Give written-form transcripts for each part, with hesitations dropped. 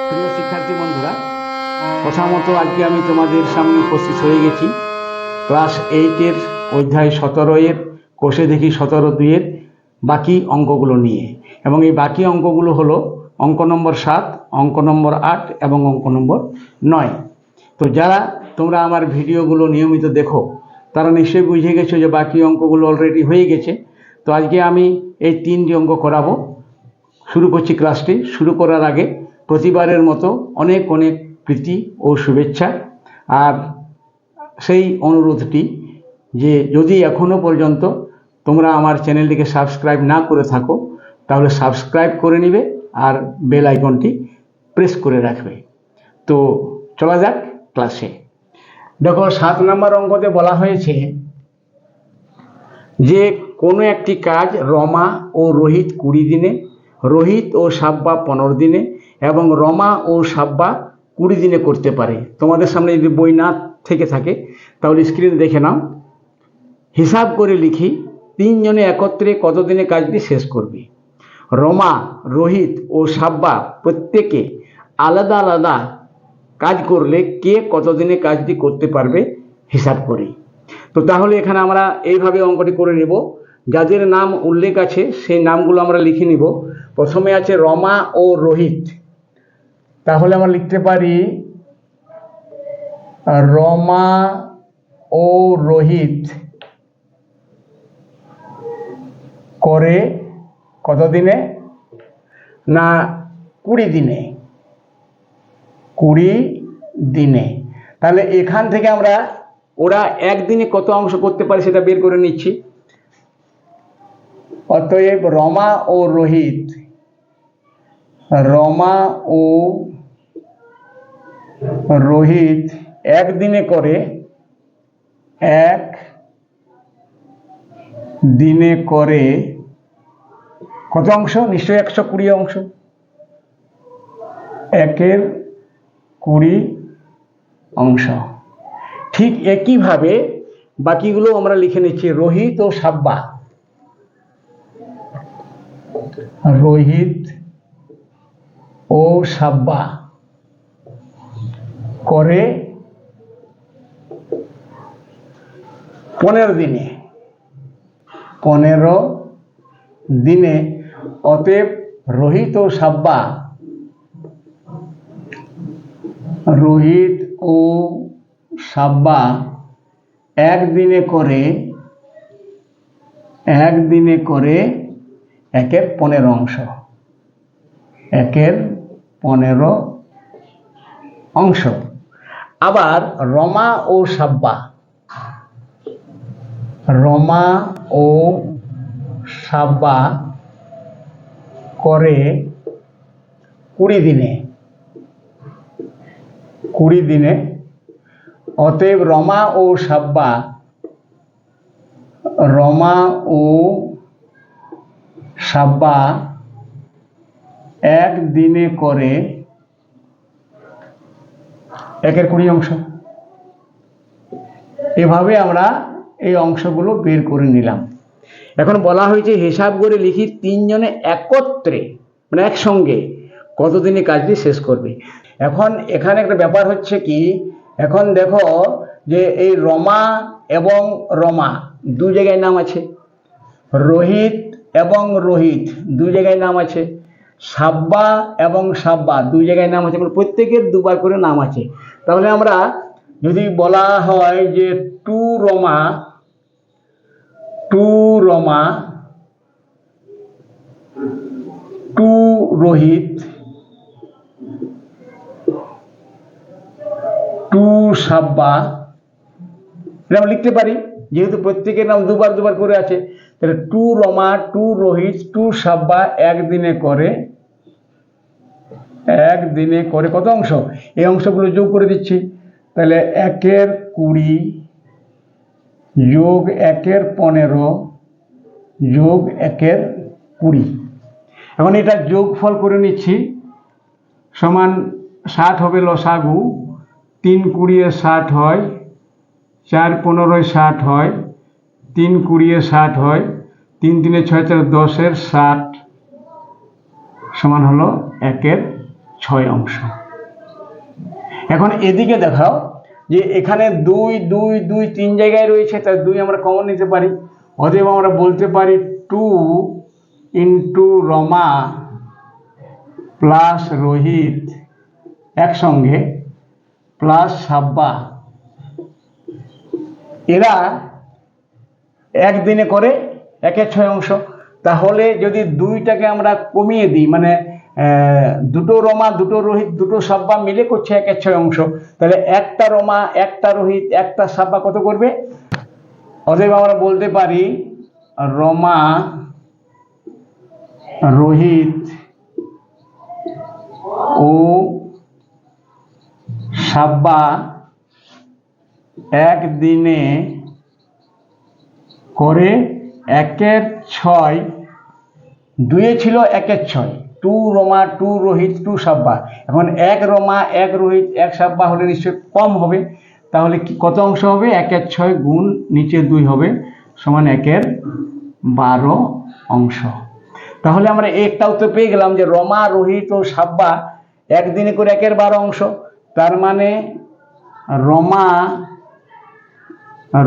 প্রিয় শিক্ষার্থী বন্ধুরা, কথা মতো আজকে আমি তোমাদের সামনে উপস্থিত হয়ে গেছি ক্লাস 8-এর অধ্যায় 17-এর কোষে দেখি 17-2-এর বাকি অঙ্কগুলো নিয়ে। এবং এই বাকি অঙ্কগুলো হলো অঙ্ক নম্বর 7, অঙ্ক নম্বর 8 এবং অঙ্ক নম্বর 9। তো যারা তোমরা আমার ভিডিওগুলো নিয়মিত দেখো তারা নিশ্চয়ই বুঝে গেছো যে বাকি অঙ্কগুলো অলরেডি হয়ে গেছে। তো আজকে আমি এই 3টি অঙ্ক করাবো। শুরু করছি ক্লাসটি। শুরু করার আগে প্রতিবারের মতো অনেক অনেক প্রীতি ও শুভেচ্ছা, আর সেই অনুরোধটি যে যদি এখনও পর্যন্ত তোমরা আমার চ্যানেলটিকে সাবস্ক্রাইব না করে থাকো তাহলে সাবস্ক্রাইব করে নিবে আর বেল আইকনটি প্রেস করে রাখবে। তো চলা যাক ক্লাসে। দেখো 7 নম্বর অঙ্কতে বলা হয়েছে যে কোনো একটি কাজ রমা ও রোহিত 20 দিনে, রোহিত ও সাব্বা 15 দিনে এবং রমা ও সাব্বা 20 দিনে করতে পারে। তোমাদের সামনে যদি বই না থেকে থাকে তাহলে স্ক্রিনে দেখে নাও। হিসাব করে লিখি 3 জনে একত্রে কত দিনে কাজটি শেষ করবে। রমা, রোহিত ও সাব্বা প্রত্যেকে আলাদা আলাদা কাজ করলে কে কত দিনে কাজটি করতে পারবে হিসাব করি। তো তাহলে এখানে আমরা এইভাবে অঙ্কটি করে নেব। যাদের নাম উল্লেখ আছে সেই নামগুলো আমরা লিখে নিব। প্রথমে আছে রমা ও রোহিত, তাহলে আমরা লিখতে পারি রমা ও রোহিত করে কত দিনে, না 20 দিনে, 20 দিনে। তাহলে এখান থেকে আমরা ওরা একদিনে কত অংশ করতে পারে সেটা বের করে নিচ্ছি। অতএব রমা ও রোহিত, রমা ও রোহিত একদিনে করে, এক দিনে করে কত অংশ? নিশ্চয়ই 120 অংশ। 1-এর 20 অংশ। ঠিক একইভাবে বাকিগুলো আমরা লিখে নিচ্ছি। রোহিত ও সাব্বা, রোহিত ও সাব্বা করে 15 দিনে, 15 দিনে। অতএব রোহিত ও সাব্বা, রোহিত ও সাব্বা একদিনে করে 1-এর 15 অংশ, 1-এর 15 অংশ। আবার রমা ও সাব্বা, রমা ও সাব্বা করে 20 দিনে, 20 দিনে। অতএব রমা ও সাব্বা, রমা ও সাব্বা 1 দিনে করে 1-এর 20 অংশ। এভাবে আমরা এই অংশগুলো বের করে নিলাম। এখন বলা হয়েছে হিসাব করে লিখি 3 জনে একত্রে মানে একসঙ্গে কত দিনে কাজটি শেষ করবে। এখন এখানে একটা ব্যাপার হচ্ছে কি, এখন দেখো যে এই রমা এবং রমা 2 জায়গায় নাম আছে, রোহিত এবং রোহিত 2 জায়গায় নাম আছে, সাব্বা এবং সাব্বা 2 জায়গায় নাম আছে, প্রত্যেকের 2 বার করে নাম আছে। তাহলে আমরা যদি বলা হয় যে 2 রমা, 2 রমা, 2 রোহিত, 2 সাব্বা, এটা আমরা লিখতে পারি যেহেতু প্রত্যেকের নাম 2 বার করে আছে। তাহলে 2 রমা, 2 রোহিত, 2 সাব্বা একদিনে করে কত অংশ? এই অংশগুলো যোগ করে দিচ্ছি। তাহলে 1-এর 20 যোগ 1-এর 15 যোগ 1-এর 20। এখন এটা যোগফল করে নিচ্ছি। সমান 60 হবে লসাগু। 3 20 60 হয়, 4 15 60 হয়, 3 20 60 হয়, 3 3 6 4 10-এর 60 সমান হলো 1-এর 6 অংশ। এখন এদিকে দেখাও যে এখানে 2 2 2 3 জায়গায় রয়েছে, তাই 2 আমরা কমন নিতে পারি। অতএব আমরা বলতে পারি 2 ইন্টু রমা প্লাস রোহিত একসঙ্গে প্লাস সাব্বা, এরা একদিনে করে 1-এর 6 অংশ। তাহলে যদি 2টাকে আমরা কমিয়ে দিই, মানে 2টো রমা 2টো রোহিত 2টো সাব্বা মিলে করছে 1-এর 6 অংশ, তাহলে 1টা রমা 1টা রোহিত 1টা সাব্বা কত করবে? অতএব আমরা বলতে পারি রমা রোহিত ও সাব্বা একদিনে করে 1-এর 6, 2 ছিল 1-এর 6, 2 রমা 2 রোহিত 2 সাব্বা। এখন 1 রমা 1 রোহিত 1 সাব্বা হলে নিশ্চয় কম হবে, তাহলে কি কত অংশ হবে? 1-এর 6 গুণ নিচে 2 হবে সমান 1-এর 12 অংশ। তাহলে আমরা একটা উত্তর পেয়ে গেলাম যে রমা রোহিত ও সাব্বা একদিনে করে 1-এর 12 অংশ। তার মানে রমা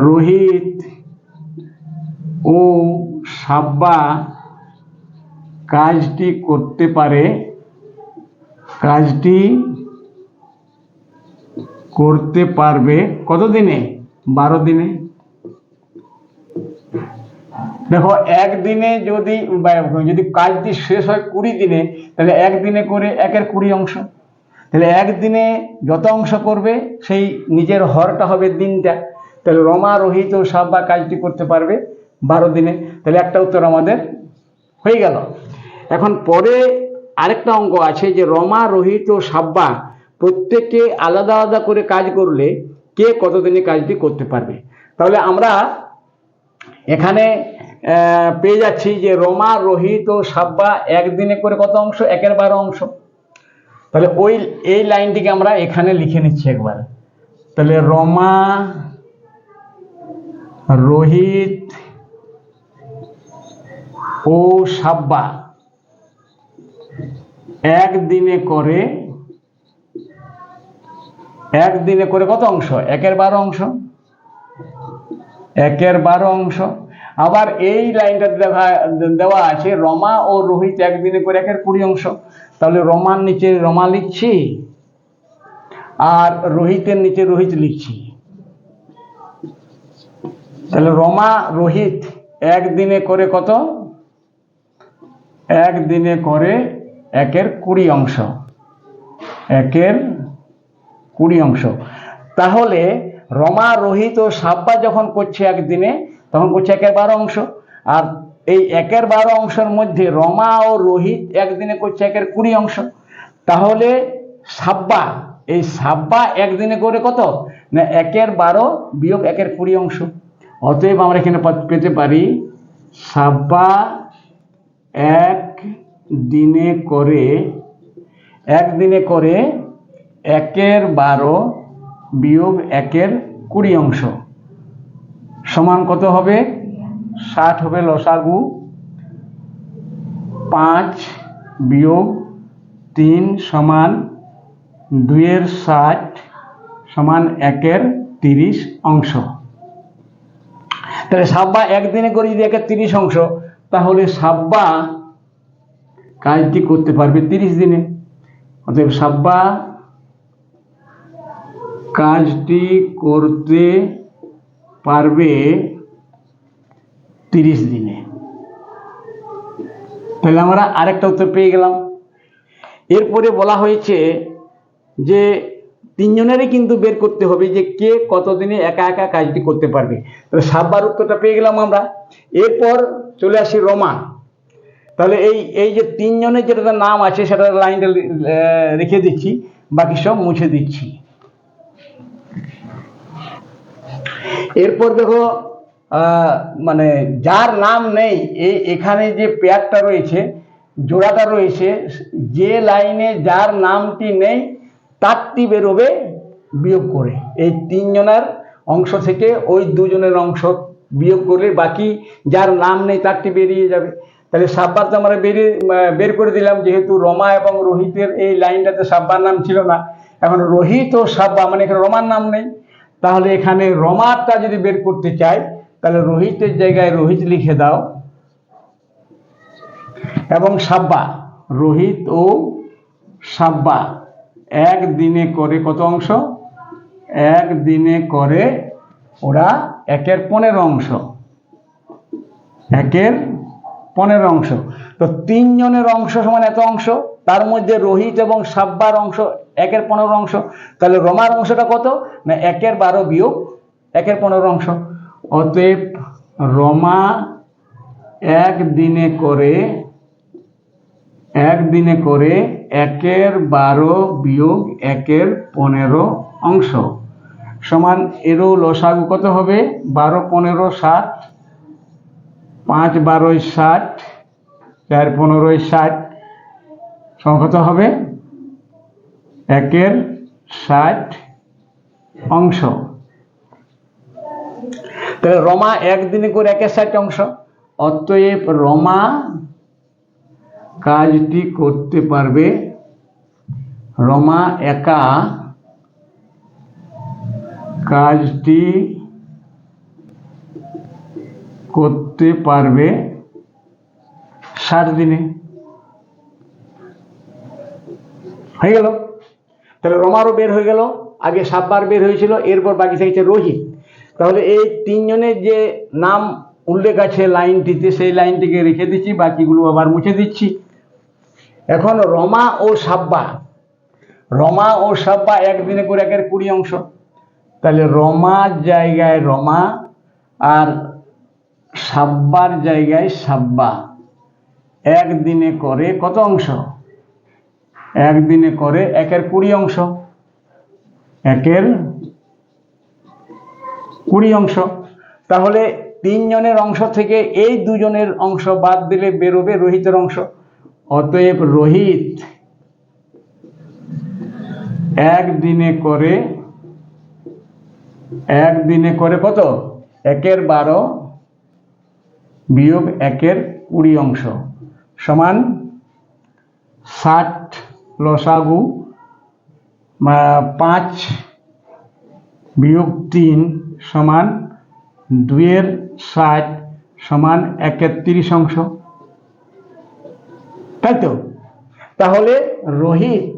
রোহিত ও সাব্বা কাজটি করতে পারে, কাজটি করতে পারবে কত দিনে? 12 দিনে। দেখো একদিনে যদি কাজটি শেষ হয় 20 দিনে, তাহলে একদিনে করে 1-এর 20 অংশ। তাহলে একদিনে যত অংশ করবে সেই নিজের হরটা হবে দিনটা। তাহলে রমা রোহিত ও সাব্বা কাজটি করতে পারবে 12 দিনে। তাহলে একটা উত্তর আমাদের হয়ে গেল। এখন পরে আরেকটা অঙ্ক আছে যে রমা রোহিত ও সাব্বা প্রত্যেকে আলাদা আলাদা করে কাজ করলে কে কতদিনে কাজটি করতে পারবে। তাহলে আমরা এখানে পেয়ে যাচ্ছি যে রমা রোহিত ও সাব্বা একদিনে করে কত অংশ? 1-এর 12 অংশ। তাহলে এই লাইনটিকে আমরা এখানে লিখে নিচ্ছি একবার। তাহলে রমা রোহিত ও সাব্বা একদিনে করে কত অংশ? 1-এর 12 অংশ। 1-এর 12 অংশ। আবার এই লাইনটা দেওয়া আছে রমা ও রোহিত একদিনে করে 1-এর 20 অংশ। তাহলে রমার নিচে রমা লিখছি আর রোহিতের নিচে রোহিত লিখছি। তাহলে রমা রোহিত একদিনে করে কত? একদিনে করে 1-এর 20 অংশ। 1-এর 20 অংশ। তাহলে রমা রোহিত ও সাব্বা যখন করছে একদিনে তখন করছে 1-এর 12 অংশ। আর এই 1-এর 12 অংশের মধ্যে রমা ও রোহিত একদিনে করছে 1-এর 20 অংশ। তাহলে সাব্বা একদিনে করে কত? না 1-এর 12 বিয়োগ 1-এর 20 অংশ। অতএব আমরা এখানে পেতে পারি সাব্বা একদিনে করে 1-এর 12 বিয়োগ 1-এর 20 অংশ সমান কত হবে? 60 হবে লসাগু। 5 বিয়োগ 3 সমান 2-এর 60 সমান 1-এর 30 অংশ। তাহলে সাব্বা একদিনে করে যদি 1-এর 30 অংশ, তাহলে সাব্বা কাজটি করতে পারবে 30 দিনে। অতএব সাব্বা কাজটি করতে পারবে 30 দিনে। তাহলে আমরা আরেকটা উত্তর পেয়ে গেলাম। এরপরে বলা হয়েছে যে 3 জনেরই কিন্তু বের করতে হবে যে কে কতদিনে একা একা কাজটি করতে পারবে। তাহলে সাব্বার উত্তরটা পেয়ে গেলাম আমরা। এরপর চলে আসি রমা। তাহলে এই যে 3 জনের যেটা নাম আছে সেটা লাইনটা রেখে দিচ্ছি, বাকি সব মুছে দিচ্ছি। এরপর দেখো মানে যার নাম নেই এখানে যে পেয়ারটা রয়েছে, জোড়াটা রয়েছে, যে লাইনে যার নামটি নেই তারটি বেরোবে বিয়োগ করে। এই 3 জনের অংশ থেকে ওই 2 জনের অংশ বিয়োগ করলে বাকি যার নাম নেই তারটি বেরিয়ে যাবে। তাহলে সাব্বার তো আমরা বের করে দিলাম, যেহেতু রমা এবং রোহিতের এই লাইনটাতে সাব্বার নাম ছিল না। এখন রোহিত ও সাব্বা মানে এখানে রমার নাম নেই, তাহলে এখানে রমারটা যদি বের করতে চাই তাহলে রোহিতের জায়গায় রোহিত লিখে দাও, এবং সাব্বা, রোহিত ও সাব্বা একদিনে করে কত অংশ? একদিনে করে ওরা 1/15 অংশ, 1/15 অংশ। তো 3 জনের অংশ সমান এত অংশ, তার মধ্যে রোহিত এবং সাব্বার অংশ 1/15 অংশ। তাহলে রমার অংশটা কত? না 1/12 বিয়োগ 1/15 অংশ। অতএব রমা একদিনে করে 1/12 বিয়োগ 1/15 অংশ সমান, এরও লসাগু কত হবে? 12 15 60, 5 12 60, 4 15 60, সমান কত হবে? 1/60 অংশ। তাহলে রমা একদিনে করে 1/60 অংশ। অতএব রমা কাজটি করতে পারবে, রমা একা কাজটি করতে পারবে 60 দিনে। হয়ে গেল। তাহলে রমারও বের হয়ে গেল, আগে সাব্বার বের হয়েছিল, এরপর বাকি থাকছে রোহিত। তাহলে এই 3 জনের যে নাম উল্লেখ আছে লাইনটিতে, সেই লাইনটিকে রেখে দিচ্ছি, বাকিগুলো আবার মুছে দিচ্ছি। এখন রমা ও সাব্বা একদিনে করে 1/20 অংশ। তাহলে রমার জায়গায় রমা আর সাব্বার জায়গায় সাব্বা একদিনে করে কত অংশ? একদিনে করে 1/20 অংশ, 1/20 অংশ। তাহলে 3 জনের অংশ থেকে এই 2 জনের অংশ বাদ দিলে বেরোবে রোহিতের অংশ। অতএব রোহিত একদিনে করে কত? 1/12 বিয়োগ 1/20 অংশ সমান 60 লসাগু 5 বিয়োগ 3 সমান 2/60 সমান 1/30 অংশ, তাই তো? তাহলে রোহিত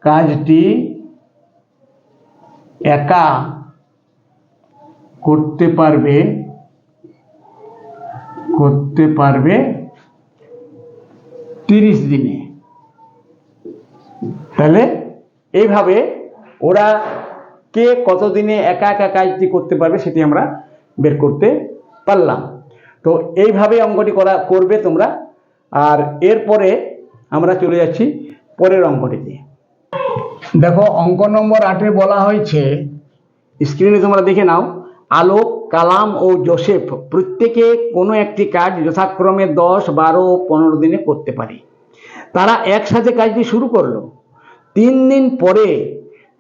কাজটি একা করতে পারবে 30 দিনে। তাহলে এইভাবে ওরা কে কত দিনে একা একা কাজটি করতে পারবে সেটি আমরা বের করতে পারলাম। তো এইভাবে অঙ্কটি করবে তোমরা। আর এরপরে আমরা চলে যাচ্ছি পরের অঙ্কটিতে। দেখো, অঙ্ক নম্বর 8-এ বলা হয়েছে, স্ক্রিনে তোমরা দেখে নাও, আলোক, কালাম ও জোসেফ প্রত্যেকে কোনো একটি কাজ যথাক্রমে 10, 12 ও 15 দিনে করতে পারে। তারা একসাথে কাজটি শুরু করলো। 3 দিন পরে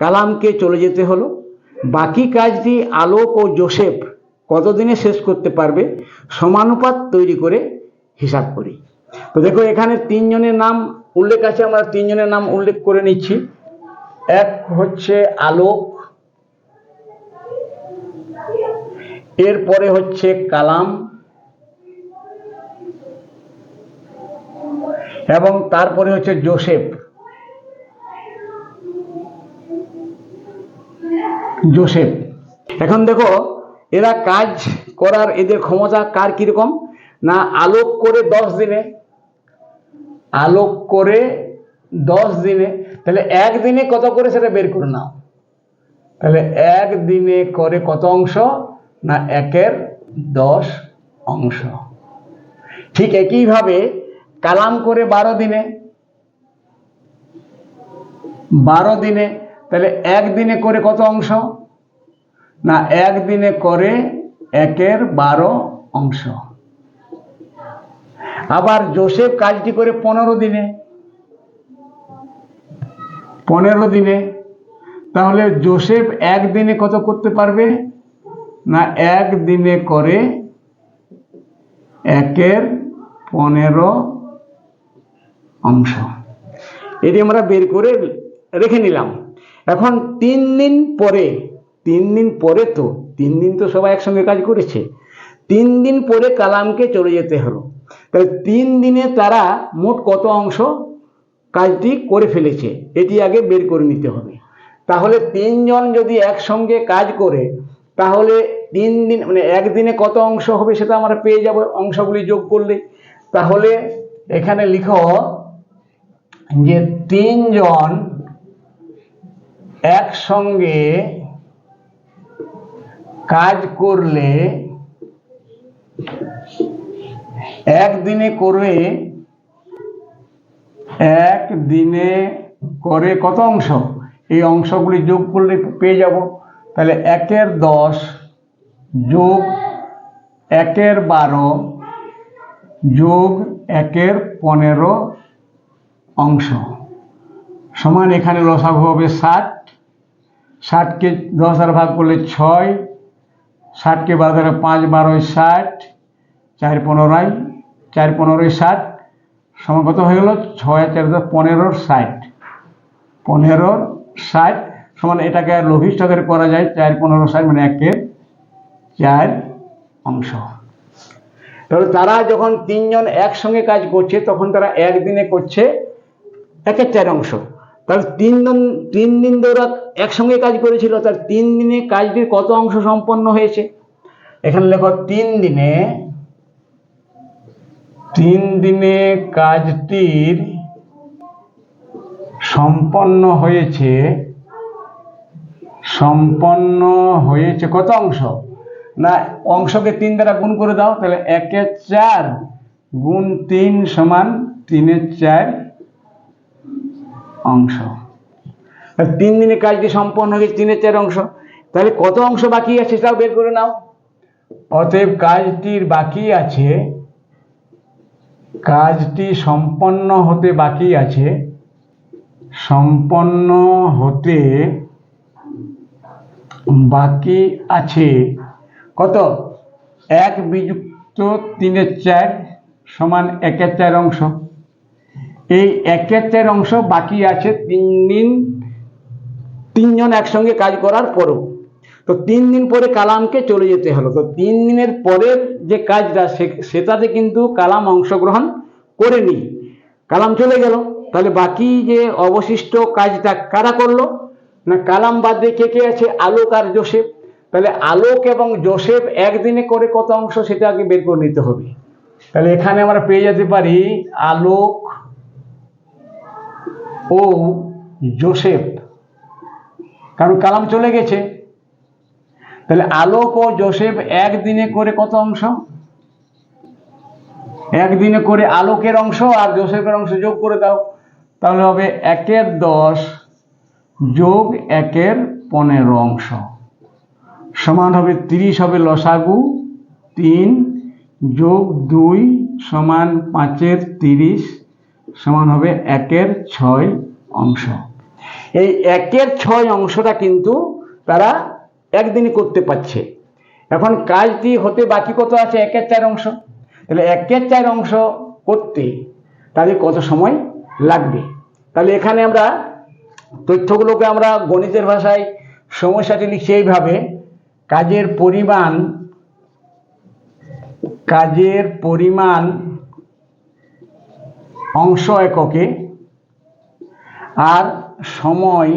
কালামকে চলে যেতে হলো। বাকি কাজটি আলোক ও জোসেফ কতদিনে শেষ করতে পারবে? সমানুপাত তৈরি করে হিসাব করি। তো দেখো, এখানে 3 জনের নাম উল্লেখ আছে, আমরা 3 জনের নাম উল্লেখ করে নিচ্ছি। এক হচ্ছে আলোক, এরপরে হচ্ছে কালাম, এবং তারপরে হচ্ছে জোসেফ। এখন দেখো, এরা কাজ করার এদের ক্ষমতা কার কিরকম? না, আলোক করে 10 দিনে, তাহলে একদিনে কত করে সেটা বের করে নাও। তাহলে একদিনে করে কত অংশ? না 1/10 অংশ। ঠিক একইভাবে কালাম করে 12 দিনে, তাহলে একদিনে করে কত অংশ? না একদিনে করে 1/12 অংশ। আবার জোসেফ কাজটি করে 15 দিনে, তাহলে জোসেফ একদিনে কত করতে পারবে? না 1 দিনে করে 1/15 অংশ। এটি আমরা বের করে রেখে নিলাম। এখন 3 দিন পরে, 3 দিন পরে তো 3 দিন তো সবাই একসঙ্গে কাজ করেছে, 3 দিন পরে কালামকে চলে যেতে হলো। তাহলে 3 দিনে তারা মোট কত অংশ কাজটি করে ফেলেছে এটি আগে বের করে নিতে হবে। তাহলে 3 জন যদি একসঙ্গে কাজ করে তাহলে 3 দিন মানে 1 দিনে কত অংশ হবে সেটা আমরা পেয়ে যাব অংশগুলি যোগ করলে। তাহলে এখানে লিখো যে 3 জন একসঙ্গে কাজ করলে 1 দিনে করে কত অংশ, এই অংশগুলি যোগ করলে পেয়ে যাব। তাহলে 1/10 যোগ 1/12 যোগ 1/15 অংশ সমান, এখানে লসাগু হবে 60। 60কে 10 দ্বারা ভাগ করলে 6, 60কে 12 দ্বারা 5 12 60, 4 15 60 সমান কত হয়ে গেল? 6 4 15 60, 15 60 সমান, এটাকে লঘিষ্ঠ আকারে করা যায় 4 15 60 মানে 1/4 অংশ। তাহলে তারা যখন 3 জন একসঙ্গে কাজ করছে তখন তারা 1 দিনে করছে 1/4 অংশ। তাহলে 3 দিন ধরে একসঙ্গে কাজ করেছিল, তার 3 দিনে কাজটির কত অংশ সম্পন্ন হয়েছে? এখানে লেখো 3 দিনে কাজটির সম্পন্ন হয়েছে কত অংশ? না অংশকে 3 দ্বারা গুণ করে দাও, তাহলে 1/4 গুণ 3 সমান 3/4 অংশ। 3 দিনে কাজটি সম্পন্ন হয়েছে 3/4 অংশ। তাহলে কত অংশ বাকি আছে সেটাও বের করে নাও। অতএব কাজটি সম্পন্ন হতে বাকি আছে কত? 1 বিযুক্ত 3/4 সমান 1/4 অংশ। এই 1/4 অংশ বাকি আছে 3 জন একসঙ্গে কাজ করার পরও। তো 3 দিন পরে কালামকে চলে যেতে হলো। তো 3 দিনের পরের যে কাজটা সেটাতে কিন্তু কালাম অংশগ্রহণ করেনি, কালাম চলে গেল। তাহলে বাকি যে অবশিষ্ট কাজটা কারা করলো? না কালাম বাদ দিয়ে কে আছে? আলোক আর জোসেফ। তাহলে আলোক এবং জোসেফ 1 দিনে করে কত অংশ সেটা আগে বের করে নিতে হবে। তাহলে এখানে আমরা পেয়ে যেতে পারি আলোক ও জোসেফ, কারণ কালাম চলে গেছে। তাহলে আলোক ও জোসেফ 1 দিনে করে কত অংশ? 1 দিনে করে আলোকের অংশ আর জোসেফের অংশ যোগ করে দাও, তাহলে হবে 1/10 যোগ 1/15 অংশ সমান হবে 30 হবে লসাগু 3 যোগ 2 সমান 5/30 সমান হবে 1/6 অংশ। এই 1/6 অংশটা কিন্তু তারা 1 দিনে করতে পারছে। এখন কাজটি হতে বাকি কত আছে? 1/4 অংশ। তাহলে 1/4 অংশ করতে তাদের কত সময় লাগবে? তাহলে এখানে আমরা তথ্যগুলোকে আমরা গণিতের ভাষায় সমস্যাটি লিখছি এইভাবে: কাজের পরিমাণ অংশ এককে আর সময়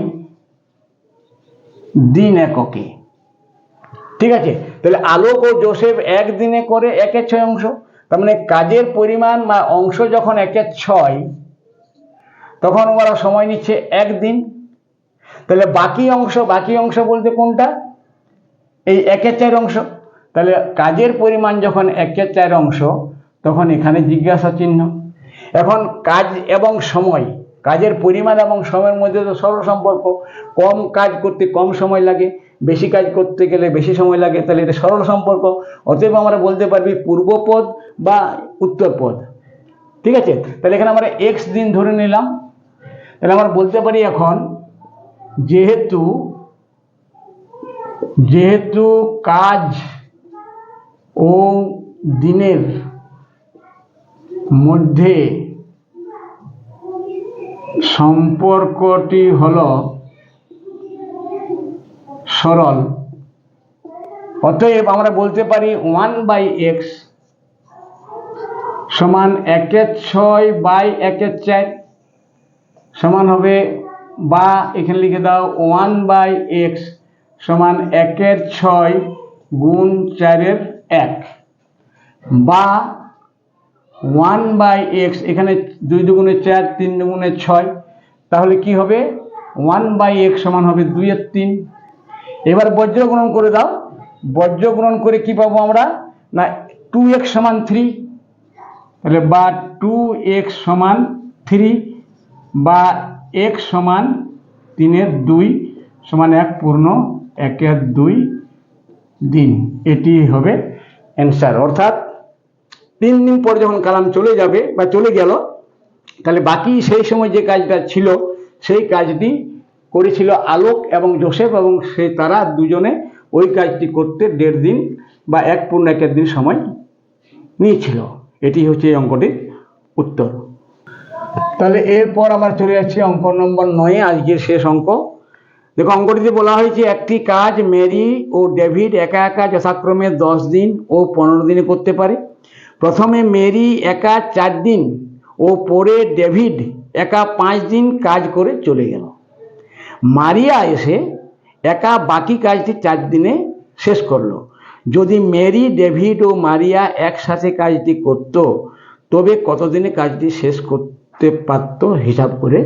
দিন এককে। ঠিক আছে, তাহলে আলোক ও জোসেফ 1 দিনে করে 1/6 অংশ। তার মানে কাজের পরিমাণ বা অংশ যখন 1/6 তখন ওরা সময় নিচ্ছে 1 দিন। তাহলে বাকি অংশ বলতে কোনটা? এই 1/4 অংশ। তাহলে কাজের পরিমাণ যখন 1/4 অংশ তখন এখানে জিজ্ঞাসা চিহ্ন। এখন কাজ এবং সময়, কাজের পরিমাণ এবং সময়ের মধ্যে তো সরল সম্পর্ক, কম কাজ করতে কম সময় লাগে, বেশি কাজ করতে গেলে বেশি সময় লাগে, তাহলে এটা সরল সম্পর্ক। অতএব আমরা বলতে পারবি পূর্বপদ বা উত্তরপদ। ঠিক আছে, তাহলে এখানে আমরা x দিন ধরে নিলাম। তাহলে আমরা বলতে পারি এখন যেহেতু যেহেতু কাজ ও দিনের মধ্যে সম্পর্কটি হলো সরল, অতএব আমরা বলতে পারি 1/x সমান 1/6/1/4 সমান হবে, বা এখানে লিখে দাও 1/x সমান 1/6 গুণ 4/1, বা 1/x এখানে 2 দুগুণে 4, 3 দুগুণে 6, তাহলে কি হবে 1/x সমান হবে 2/3। এবার বজ্রগ্রহণ করে দাও, বজ্রগ্রহণ করে কি পাবো আমরা, না 2x সমান 3, তাহলে বা 2x সমান 3, বা x সমান 3/2 সমান 1 পূর্ণ 1/2 দিন। এটি হবে অ্যান্সার। অর্থাৎ 3 দিন পর যখন কালাম চলে যাবে বা চলে গেল, তাহলে বাকি সেই সময় যে কাজটা ছিল সেই কাজটি করেছিল আলোক এবং জোসেফ, এবং সেই তারা দুজনে ওই কাজটি করতে 1.5 দিন বা 1 পূর্ণ 1 দিন সময় নিয়েছিল। এটি হচ্ছে এই অঙ্কটির উত্তর। তাহলে এরপর আমরা চলে যাচ্ছি অঙ্ক নম্বর 9, আজকের শেষ অঙ্ক। দেখো, অঙ্কটিতে বলা হয়েছে একটি কাজ মেরি ও ডেভিড একা একা যথাক্রমে 10 দিন ও 15 দিনে করতে পারে। প্রথমে মেরি একা 4 দিন ও পরে ডেভিড একা 5 দিন কাজ করে চলে গেল। মারিয়া এসে একা বাকি কাজটি 4 দিনে শেষ করলো। যদি মেরি, ডেভিড ও মারিয়া একসাথে কাজটি করত, তবে কতদিনে কাজটি শেষ করতে পারত হিসাব করে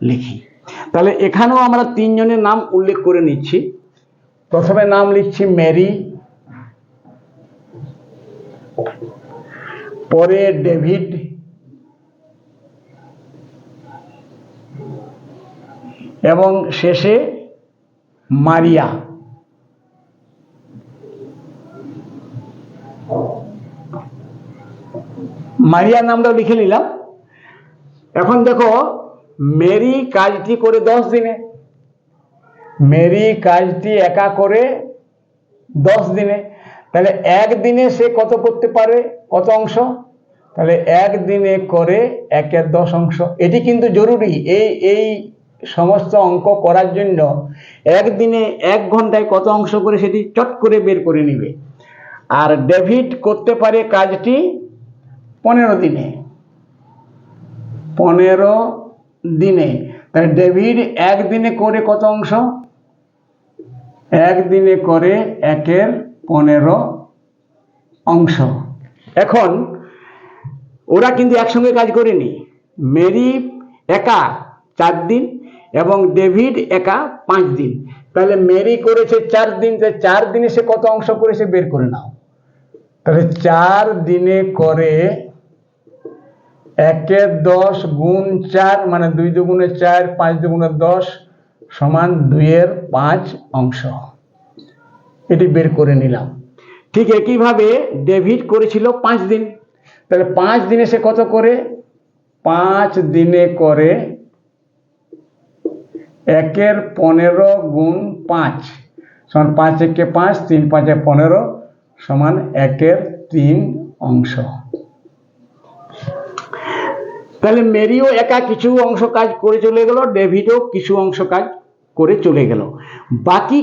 লিখি। তাহলে এখানেও আমরা 3 জনের নাম উল্লেখ করে নিচ্ছি। প্রথমে নাম লিখছি মেরি, পরে ডেভিড, এবং শেষে মারিয়া। মারিয়ার নামটাও লিখে নিলাম। এখন দেখো, মেরি কাজটি করে 10 দিনে, মেরি কাজটি একা করে 10 দিনে, তাহলে একদিনে সে কত করতে পারে, কত অংশ, তাহলে একদিনে করে 1/10 অংশ। এটি কিন্তু জরুরি, এই সমস্ত অঙ্ক করার জন্য একদিনে 1 ঘন্টায় কত অংশ করে সেটি চট করে বের করে নিবে। আর ডেভিড করতে পারে কাজটি 15 দিনে, 15 দিনে, তাহলে ডেভিড একদিনে করে কত অংশ, একদিনে করে 1/15 অংশ। এখন ওরা কিন্তু একসঙ্গে কাজ করেনি, মেরি একা 4 দিন এবং ডেভিড একা 5 দিন। তাহলে মেরি করেছে 4 দিন, 4 দিনে সে কত অংশ করেছে বের করে নাও। তাহলে 4 দিনে করে 1/10 গুণ 4 মানে 2 দুগুণে 4, 5 দুগুণে 10 সমান 2/5 অংশ। এটি বের করে নিলাম। ঠিক একইভাবে ডেভিড করেছিল 5 দিন, তাহলে 5 দিনে সে কত করে, 5 দিনে করে 1/15 গুণ 5 সমান 5 একে 5, 3 5 15 সমান 1/3 অংশ। তাহলে মেরিও একা কিছু অংশ কাজ করে চলে গেল, ডেভিডও কিছু অংশ কাজ করে চলে গেল। বাকি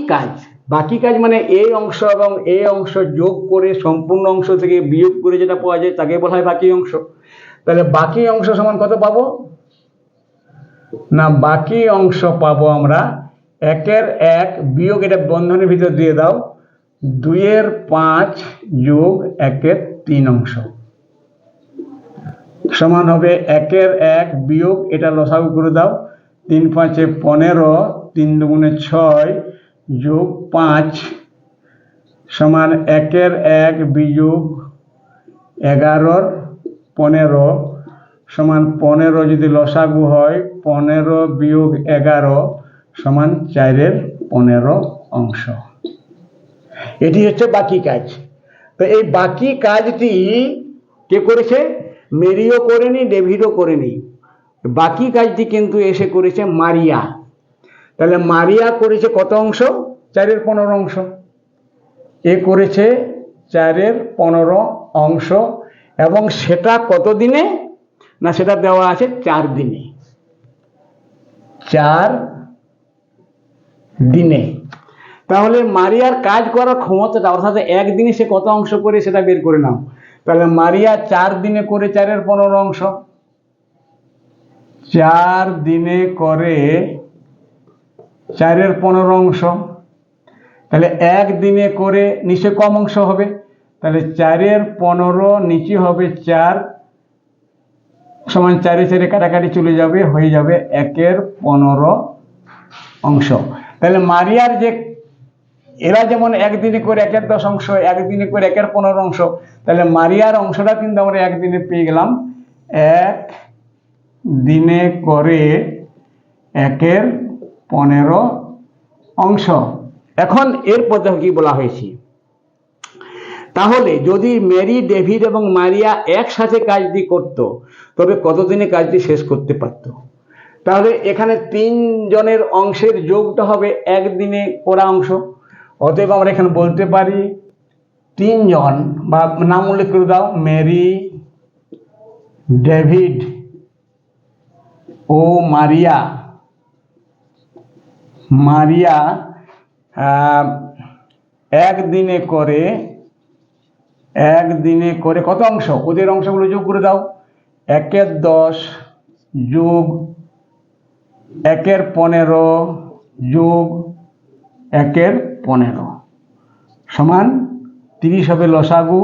কাজ মানে এই অংশ এবং এই অংশ যোগ করে সম্পূর্ণ অংশ থেকে বিয়োগ করে যেটা পাওয়া যায় তাকে বলা হয় বাকি অংশ। তাহলে বাকি অংশ সমান কত পাবো, না বাকি অংশ পাবো আমরা 1/1 বিয়োগ, এটা বন্ধনের ভিতর দিয়ে দাও, 2/5 যোগ 1/3 অংশ সমান হবে 1/1 বিয়োগ, এটা লসাগু করে দাও, 3 5 15, 3 দুগুণে 6 যোগ 5 সমান 1/1 বিয়োগ 11/15 সমান 15, যদি লসাগু হয় 15 বিয়োগ 11 সমান 4/15 অংশ। এটি হচ্ছে বাকি কাজ। তো এই বাকি কাজটি কে করেছে, মেরিও করেনি, ডেভিডও করেনি, বাকি কাজটি কিন্তু এসে করেছে মারিয়া। তাহলে মারিয়া করেছে কত অংশ, 4/15 অংশ। এ করেছে 4-এর 15 অংশ, এবং সেটা কত দিনে? না, সেটা দেওয়া আছে 4 দিনে। 4 দিনে। তাহলে মারিয়ার কাজ করার ক্ষমতাটা, অর্থাৎ একদিনে সে কত অংশ করে সেটা বের করে নাও। তাহলে মারিয়া 4 দিনে করে 4-এর 15 অংশ, 4 দিনে করে 4-এর 15 অংশ। তাহলে একদিনে করে নিচে কম অংশ হবে, তাহলে 4-এর 15 নিচে হবে 4 সমান 4-এ 4-এ কাটাকাটি চলে যাবে, হয়ে যাবে 1-এর 15 অংশ। তাহলে মারিয়ার যে, এরা যেমন একদিনে করে 1-এর 10 অংশ, একদিনে করে 1-এর 15 অংশ, তাহলে মারিয়ার অংশটা কিন্তু আমরা একদিনে পেয়ে গেলাম 1 দিনে করে 1-এর 15 অংশ। এখন এরপর দেখো কি বলা হয়েছে। তাহলে যদি মেরি, ডেভিড এবং মারিয়া একসাথে কাজটি করত, তবে কতদিনে কাজটি শেষ করতে পারত? তাহলে এখানে 3 জনের অংশের যোগটা হবে একদিনে করা অংশ। অতএব আমরা এখানে বলতে পারি 3 জন, বা নাম উল্লেখ করে দাও, মেরি, ডেভিড ও মারিয়া। মারিয়া একদিনে করে কত অংশ? ওদের অংশগুলো যোগ করে দাও। 1-এর 10 যোগ 1-এর 15 যোগ 1-এর 15 সমান 30 হবে লসাগু।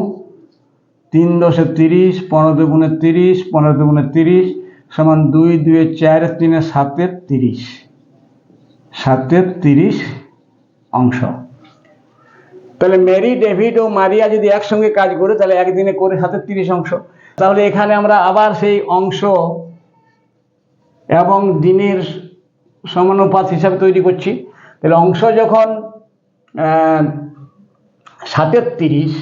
3 10 30, 15 দুগুণে 30, 15 দুগুণে 30 সমান 2 2 4 3 7 30, 7 30 অংশ। তাহলে মেরি, ডেভিড ও মারিয়া যদি একসঙ্গে কাজ করে, তাহলে একদিনে করে 7 30 অংশ। তাহলে এখানে আমরা আবার সেই অংশ এবং দিনের সমানুপাত হিসাবে তৈরি করছি। তাহলে অংশ যখন 7 30,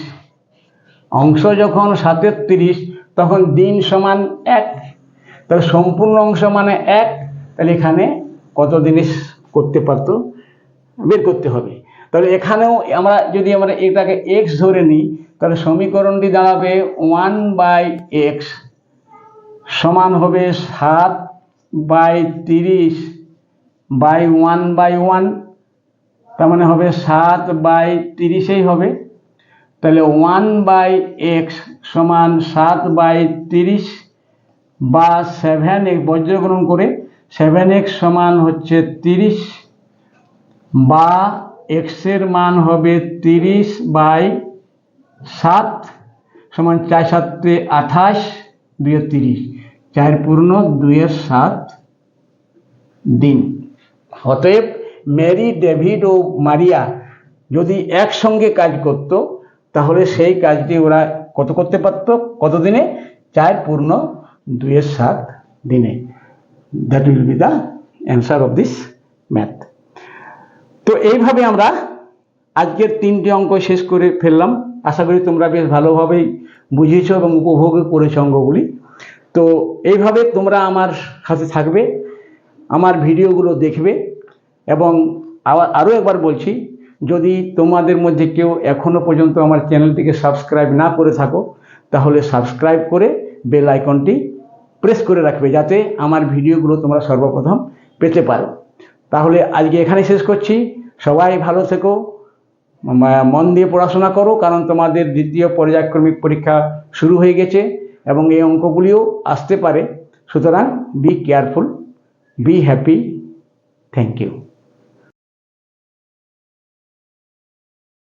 অংশ যখন 7 30, তখন দিন সমান 1, তাহলে সম্পূর্ণ অংশ মানে 1। তাহলে এখানে কত দিনে করতে পারতো বের করতে হবে। তাহলে এখানেও যদি আমরা এটাকে x ধরে নিই, তাহলে সমীকরণটি দাঁড়াবে 1/x সমান হবে 7/30/1/1, তার মানে হবে 7/30 হবে। তাহলে 1/x সমান 7/30 বা 7x বজ্রগ্রহণ করে 7x সমান হচ্ছে 30, বা x এর মান হবে 30/7 সমান 4 7 28, 2 30, 4 পূর্ণ 2 7 দিন। অতএব মেরি, ডেভিড ও মারিয়া যদি একসঙ্গে কাজ করত, তাহলে সেই কাজটি ওরা কত করতে পারত? কত দিনে? 4 পূর্ণ 2 7 দিনে। That will be the answer of this math. তো এইভাবে আমরা আজকের 3টে অঙ্ক শেষ করে ফেললাম। আশা করি তোমরা বেশ ভালোভাবেই বুঝেছো এবং উপভোগ করেছো অঙ্কগুলি। তো এইভাবে তোমরা আমার সাথে থাকবে, আমার ভিডিওগুলো দেখবে, এবং আরও একবার বলছি, যদি তোমাদের মধ্যে কেউ এখনো পর্যন্ত আমার চ্যানেলটিকে সাবস্ক্রাইব না করে থাকো, তাহলে সাবস্ক্রাইব করে বেল আইকনটি প্রেস করে রাখবে, যাতে আমার ভিডিওগুলো তোমরা সর্বপ্রথম পেতে পারো। তাহলে আজকে এখানে শেষ করছি। সবাই ভালো থেকো, মন দিয়ে পড়াশোনা করো, কারণ তোমাদের দ্বিতীয় পর্যায়ক্রমিক পরীক্ষা শুরু হয়ে গেছে এবং এই অঙ্কগুলিও আসতে পারে। সুতরাং be careful, be happy. Thank you.